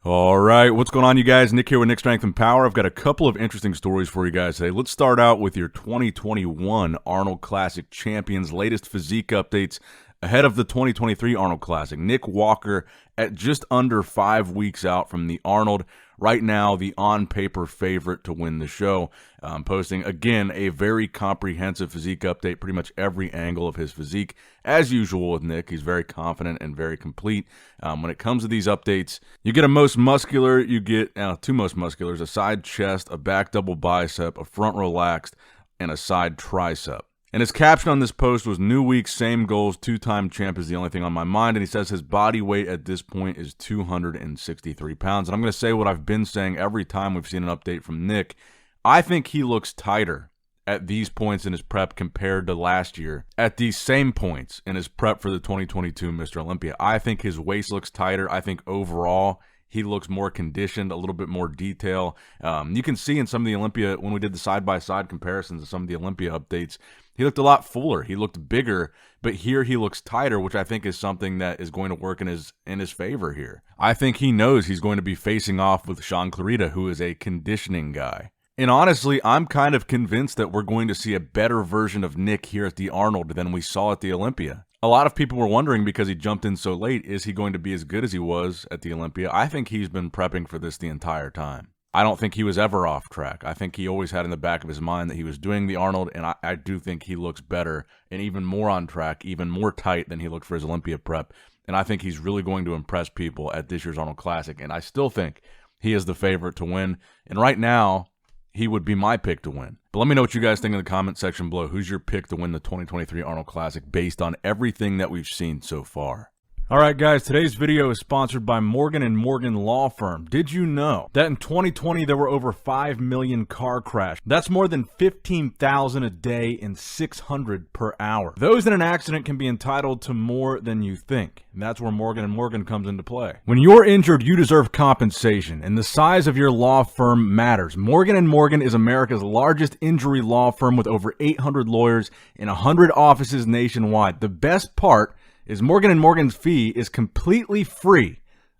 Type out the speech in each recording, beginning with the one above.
All right, what's going on, you guys? Nick here with Nick Strength and Power. I've got a couple of interesting stories for you guys today. Let's start out with your 2021 Arnold Classic champions' latest physique updates ahead of the 2023 Arnold Classic. Nick Walker at just under 5 weeks out from the Arnold. Right now, the on-paper favorite to win the show. Posting, again, a very comprehensive physique update, pretty much every angle of his physique. As usual with Nick, he's very confident and very complete. When it comes to these updates, you get a most muscular, you get two most musculars, a side chest, a back double bicep, a front relaxed, and a side tricep. And his caption on this post was, "New week, same goals, two-time champ is the only thing on my mind." And he says his body weight at this point is 263 pounds. And I'm going to say what I've been saying every time we've seen an update from Nick. I think he looks tighter at these points in his prep compared to last year at these same points in his prep for the 2022 Mr. Olympia. I think his waist looks tighter. I think overall he looks more conditioned, a little bit more detail. You can see in some of the Olympia, when we did the side-by-side comparisons of some of the Olympia updates, he looked a lot fuller. He looked bigger, but here he looks tighter, which I think is something that is going to work in his favor here. I think he knows he's going to be facing off with Sean Clarita, who is a conditioning guy. And honestly, I'm kind of convinced that we're going to see a better version of Nick here at the Arnold than we saw at the Olympia. A lot of people were wondering, because he jumped in so late, is he going to be as good as he was at the Olympia? I think he's been prepping for this the entire time. I don't think he was ever off track. I think he always had in the back of his mind that he was doing the Arnold, and I do think he looks better and even more on track, even more tight than he looked for his Olympia prep. And I think he's really going to impress people at this year's Arnold Classic, and I still think he is the favorite to win. And right now, he would be my pick to win. But let me know what you guys think in the comment section below. Who's your pick to win the 2023 Arnold Classic based on everything that we've seen so far? All right, guys, today's video is sponsored by Morgan & Morgan Law Firm. Did you know that in 2020 there were over 5 million car crashes? That's more than 15,000 a day and 600 per hour. Those in an accident can be entitled to more than you think. And that's where Morgan & Morgan comes into play. When you're injured, you deserve compensation, and the size of your law firm matters. Morgan & Morgan is America's largest injury law firm with over 800 lawyers and 100 offices nationwide. The best part is Morgan & Morgan's fee is completely free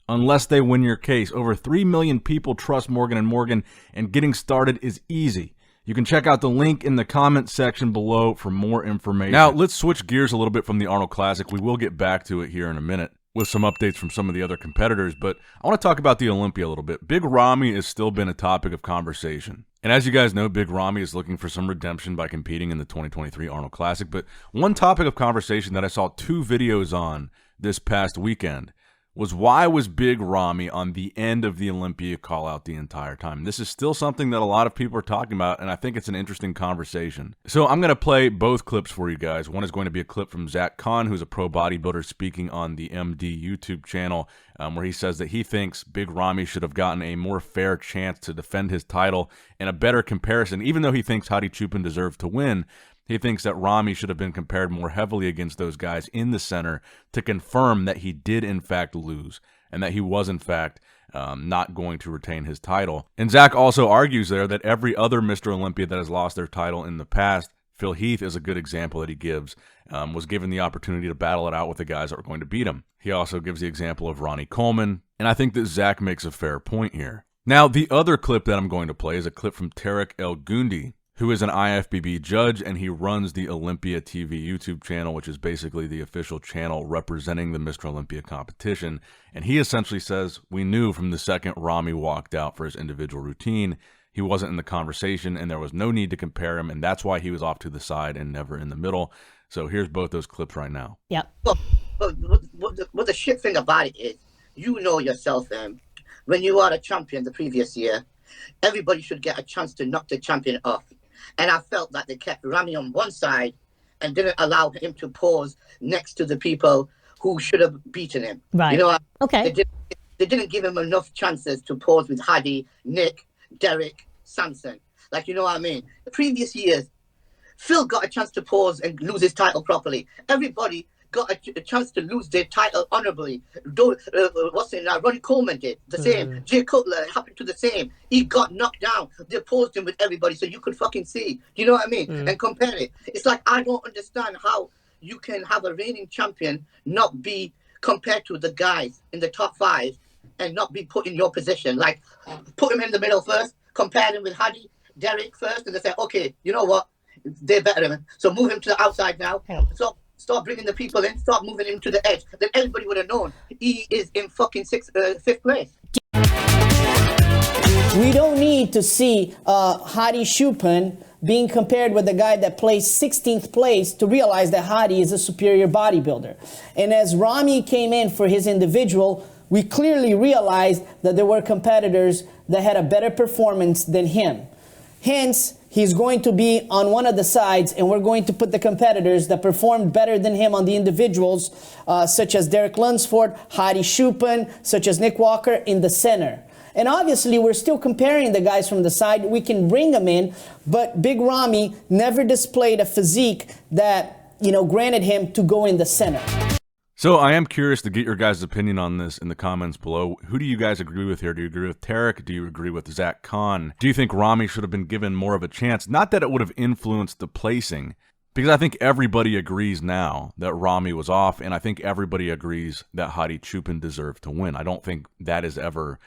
unless they win your case. Over 3 million people trust Morgan & Morgan, and getting started is easy. You can check out the link in the comment section below for more information. Now, let's switch gears a little bit from the Arnold Classic. We will get back to it here in a minute with some updates from some of the other competitors, but I want to talk about the Olympia a little bit. Big Ramy has still been a topic of conversation. And as you guys know, Big Ramy is looking for some redemption by competing in the 2023 Arnold Classic. But one topic of conversation that I saw 2 videos on this past weekend was, why was Big Ramy on the end of the Olympia call out the entire time? This is still something that a lot of people are talking about, and I think it's an interesting conversation. So I'm going to play both clips for you guys. One is going to be a clip from Zach Kahn, who's a pro bodybuilder, speaking on the MD YouTube channel, where he says that he thinks Big Ramy should have gotten a more fair chance to defend his title and a better comparison. Even though he thinks Hadi Choopan deserved to win, he thinks that Ramy should have been compared more heavily against those guys in the center to confirm that he did in fact lose and that he was in fact not going to retain his title. And Zach also argues there that every other Mr. Olympia that has lost their title in the past, Phil Heath is a good example that he gives, was given the opportunity to battle it out with the guys that were going to beat him. He also gives the example of Ronnie Coleman, and I think that Zach makes a fair point here. Now, the other clip that I'm going to play is a clip from Tarek El Gundi, who is an IFBB judge, and he runs the Olympia TV YouTube channel, which is basically the official channel representing the Mr. Olympia competition. And he essentially says, we knew from the second Ramy walked out for his individual routine, he wasn't in the conversation, and there was no need to compare him, and that's why he was off to the side and never in the middle. So here's both those clips right now. Yep. What the shit thing about it is, you know yourself, when you are a champion the previous year, everybody should get a chance to knock the champion off. And I felt that they kept Ramy on one side and didn't allow him to pause next to the people who should have beaten him. Right. You know, okay. They didn't give him enough chances to pause with Hadi, Nick, Derek, Samson. Like, you know what I mean? The previous years, Phil got a chance to pause and lose his title properly. Everybody got a chance to lose their title honorably. Ronnie Coleman did the same. Jay Cutler happened to the same. He got knocked down. They paused him with everybody so you could fucking see. You know what I mean? And compare it. It's like, I don't understand how you can have a reigning champion not be compared to the guys in the top 5 and not be put in your position. Like, put him in the middle first, compare him with Hany, Derek first, and they say, okay, you know what? They're better than him. So move him to the outside now. So start bringing the people in, start moving him to the edge. Then everybody would have known he is in fucking fifth place. We don't need to see Hany Rambod being compared with the guy that placed 16th place to realize that Hany is a superior bodybuilder. And as Ramy came in for his individual, we clearly realized that there were competitors that had a better performance than him. Hence, he's going to be on one of the sides, and we're going to put the competitors that performed better than him on the individuals, such as Derek Lunsford, Hany Rambod, such as Nick Walker, in the center. And obviously, we're still comparing the guys from the side. We can bring them in, but Big Ramy never displayed a physique that, granted him to go in the center. So I am curious to get your guys' opinion on this in the comments below. Who do you guys agree with here? Do you agree with Tarek? Do you agree with Zach Khan? Do you think Ramy should have been given more of a chance? Not that it would have influenced the placing, because I think everybody agrees now that Ramy was off, and I think everybody agrees that Hany Rambod deserved to win. I don't think that is ever,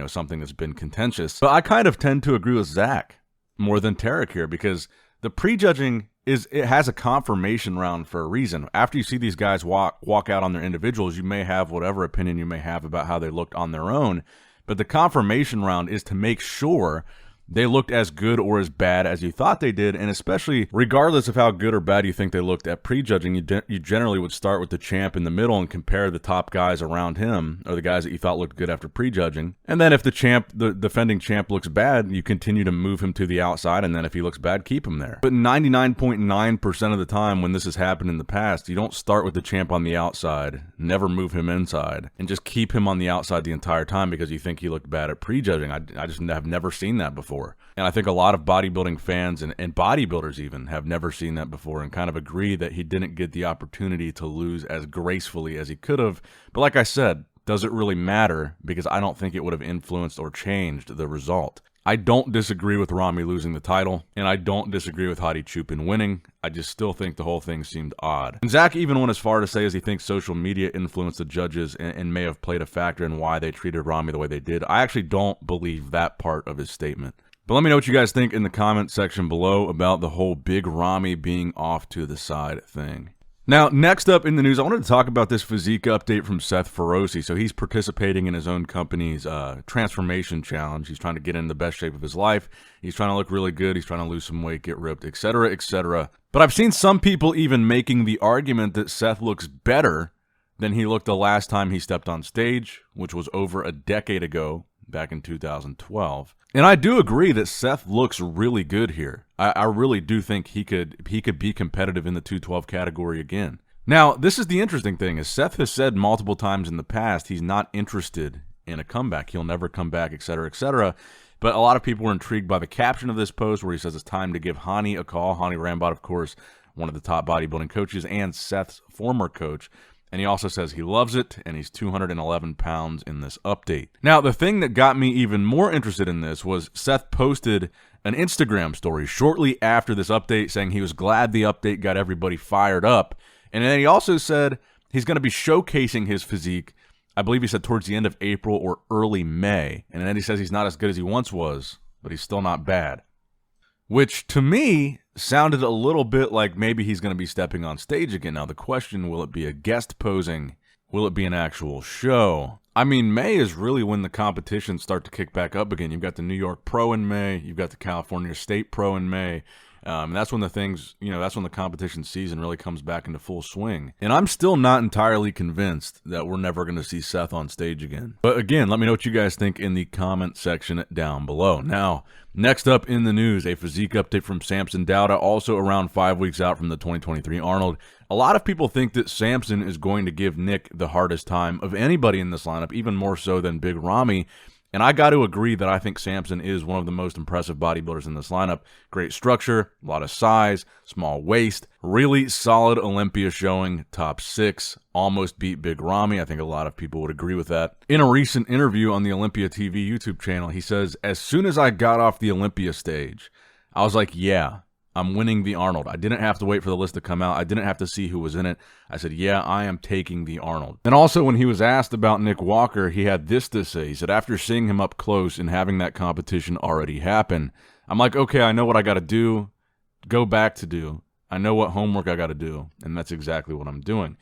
something that's been contentious. But I kind of tend to agree with Zach more than Tarek here, because the prejudging it has a confirmation round for a reason. After you see these guys walk out on their individuals, you may have whatever opinion you may have about how they looked on their own, but the confirmation round is to make sure they looked as good or as bad as you thought they did, and especially regardless of how good or bad you think they looked at prejudging, you generally would start with the champ in the middle and compare the top guys around him, or the guys that you thought looked good after prejudging. And then if the defending champ looks bad, you continue to move him to the outside, and then if he looks bad, keep him there. But 99.9% of the time when this has happened in the past, you don't start with the champ on the outside, never move him inside, and just keep him on the outside the entire time because you think he looked bad at prejudging. I just have never seen that before. And I think a lot of bodybuilding fans and bodybuilders even have never seen that before, and kind of agree that he didn't get the opportunity to lose as gracefully as he could have. But like I said, does it really matter? Because I don't think it would have influenced or changed the result. I don't disagree with Ramy losing the title, and I don't disagree with Hany Rambod winning. I just still think the whole thing seemed odd. And Zach even went as far to say as he thinks social media influenced the judges and may have played a factor in why they treated Ramy the way they did. I actually don't believe that part of his statement. But let me know what you guys think in the comment section below about the whole Big Ramy being off to the side thing. Now, next up in the news, I wanted to talk about this physique update from Seth Feroce. So he's participating in his own company's transformation challenge. He's trying to get in the best shape of his life. He's trying to look really good. He's trying to lose some weight, get ripped, etc., etc. But I've seen some people even making the argument that Seth looks better than he looked the last time he stepped on stage, which was over a decade ago, back in 2012. And I do agree that Seth looks really good here. I really do think he could be competitive in the 212 category again. Now, this is the interesting thing, is Seth has said multiple times in the past he's not interested in a comeback. He'll never come back, etc., etc. But a lot of people were intrigued by the caption of this post where he says it's time to give Hany a call. Hany Rambod, of course, one of the top bodybuilding coaches and Seth's former coach. And he also says he loves it, and he's 211 pounds in this update. Now, the thing that got me even more interested in this was Seth posted an Instagram story shortly after this update saying he was glad the update got everybody fired up. And then he also said he's going to be showcasing his physique, I believe he said towards the end of April or early May. And then he says he's not as good as he once was, but he's still not bad. Which, to me, sounded a little bit like maybe he's going to be stepping on stage again. Now, the question, will it be a guest posing? Will it be an actual show? I mean, May is really when the competitions start to kick back up again. You've got the New York Pro in May. You've got the California State Pro in May. And that's when the things, that's when the competition season really comes back into full swing. And I'm still not entirely convinced that we're never going to see Seth on stage again. But again, let me know what you guys think in the comment section down below. Now, next up in the news, a physique update from Samson Dauda, also around 5 weeks out from the 2023 Arnold. A lot of people think that Samson is going to give Nick the hardest time of anybody in this lineup, even more so than Big Ramy. And I got to agree that I think Samson is one of the most impressive bodybuilders in this lineup. Great structure, a lot of size, small waist, really solid Olympia showing, top 6, almost beat Big Ramy. I think a lot of people would agree with that. In a recent interview on the Olympia TV YouTube channel, he says, as soon as I got off the Olympia stage, I was like, yeah, I'm winning the Arnold. I didn't have to wait for the list to come out. I didn't have to see who was in it. I said, yeah, I am taking the Arnold. And also, when he was asked about Nick Walker, he had this to say. He said, after seeing him up close and having that competition already happen, I'm like, okay, I know what I got to do, go back to do. I know what homework I got to do, and that's exactly what I'm doing.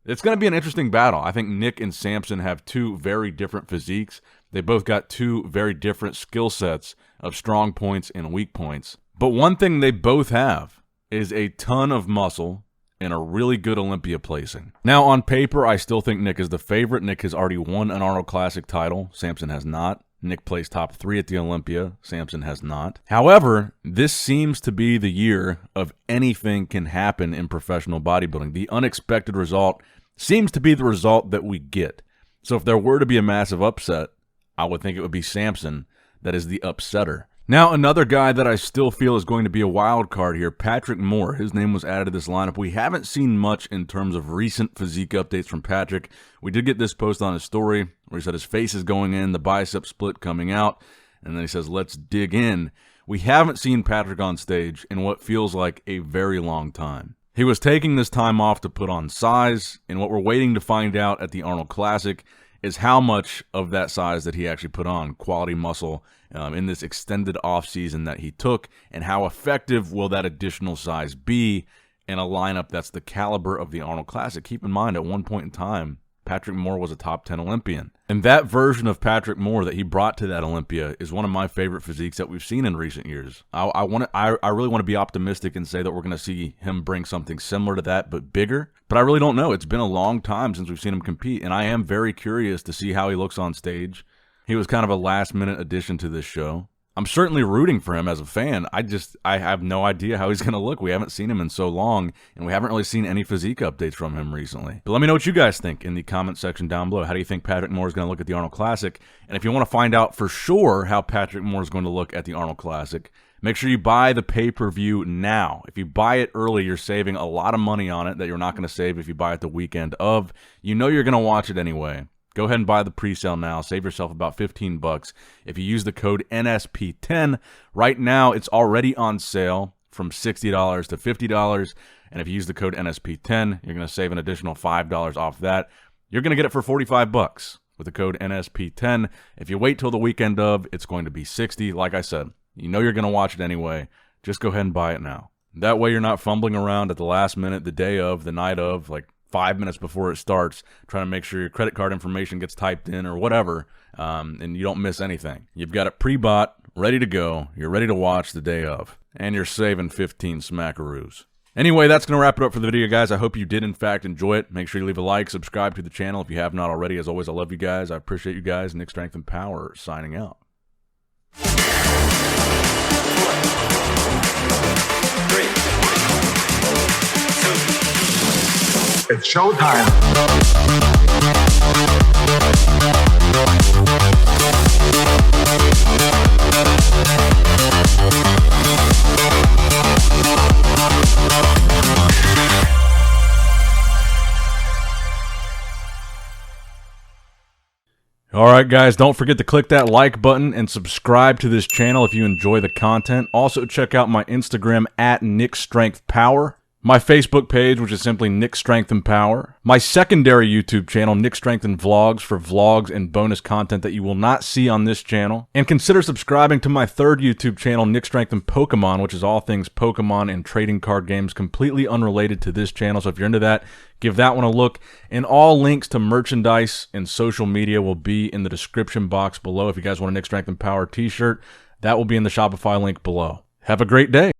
It's going to be an interesting battle. I think Nick and Samson have two very different physiques. They both got two very different skill sets of strong points and weak points. But one thing they both have is a ton of muscle and a really good Olympia placing. Now, on paper, I still think Nick is the favorite. Nick has already won an Arnold Classic title. Samson has not. Nick placed top 3 at the Olympia. Samson has not. However, this seems to be the year of anything can happen in professional bodybuilding. The unexpected result seems to be the result that we get. So if there were to be a massive upset, I would think it would be Samson that is the upsetter. Now, another guy that I still feel is going to be a wild card here, Patrick Moore. His name was added to this lineup. We haven't seen much in terms of recent physique updates from Patrick. We did get this post on his story where he said his face is going in, the bicep split coming out, and then he says, let's dig in. We haven't seen Patrick on stage in what feels like a very long time. He was taking this time off to put on size, and what we're waiting to find out at the Arnold Classic is how much of that size that he actually put on, quality muscle, in this extended off-season that he took, and how effective will that additional size be in a lineup that's the caliber of the Arnold Classic. Keep in mind, at one point in time, Patrick Moore was a top 10 Olympian. And that version of Patrick Moore that he brought to that Olympia is one of my favorite physiques that we've seen in recent years. I really want to be optimistic and say that we're going to see him bring something similar to that, but bigger. But I really don't know. It's been a long time since we've seen him compete, and I am very curious to see how he looks on stage. He was kind of a last-minute addition to this show. I'm certainly rooting for him as a fan. I have no idea how he's going to look. We haven't seen him in so long, and we haven't really seen any physique updates from him recently. But let me know what you guys think in the comment section down below. How do you think Patrick Moore is going to look at the Arnold Classic? And if you want to find out for sure how Patrick Moore is going to look at the Arnold Classic, make sure you buy the pay-per-view now. If you buy it early, you're saving a lot of money on it that you're not going to save if you buy it the weekend of. You know you're going to watch it anyway. Go ahead and buy the pre-sale now. Save yourself about $15 if you use the code NSP10. Right now, it's already on sale from $60 to $50. And if you use the code NSP10, you're going to save an additional $5 off that. You're going to get it for $45 with the code NSP10. If you wait till the weekend of, it's going to be $60. Like I said, you know you're going to watch it anyway. Just go ahead and buy it now. That way you're not fumbling around at the last minute, the day of, the night of, like 5 minutes before it starts, trying to make sure your credit card information gets typed in or whatever, and you don't miss anything. You've got it pre-bought, ready to go. You're ready to watch the day of, and you're saving 15 smackaroos. Anyway, that's going to wrap it up for the video, guys. I hope you did, in fact, enjoy it. Make sure you leave a like, subscribe to the channel if you have not already. As always, I love you guys. I appreciate you guys. Nick Strength and Power signing out. 3, 2. It's showtime. All right, guys, don't forget to click that like button and subscribe to this channel if you enjoy the content. Also, check out my Instagram at Nick Strength Power. My Facebook page, which is simply Nick Strength and Power. My secondary YouTube channel, Nick Strength and Vlogs, for vlogs and bonus content that you will not see on this channel. And consider subscribing to my third YouTube channel, Nick Strength and Pokemon, which is all things Pokemon and trading card games, completely unrelated to this channel. So if you're into that, give that one a look. And all links to merchandise and social media will be in the description box below. If you guys want a Nick Strength and Power t-shirt, that will be in the Shopify link below. Have a great day.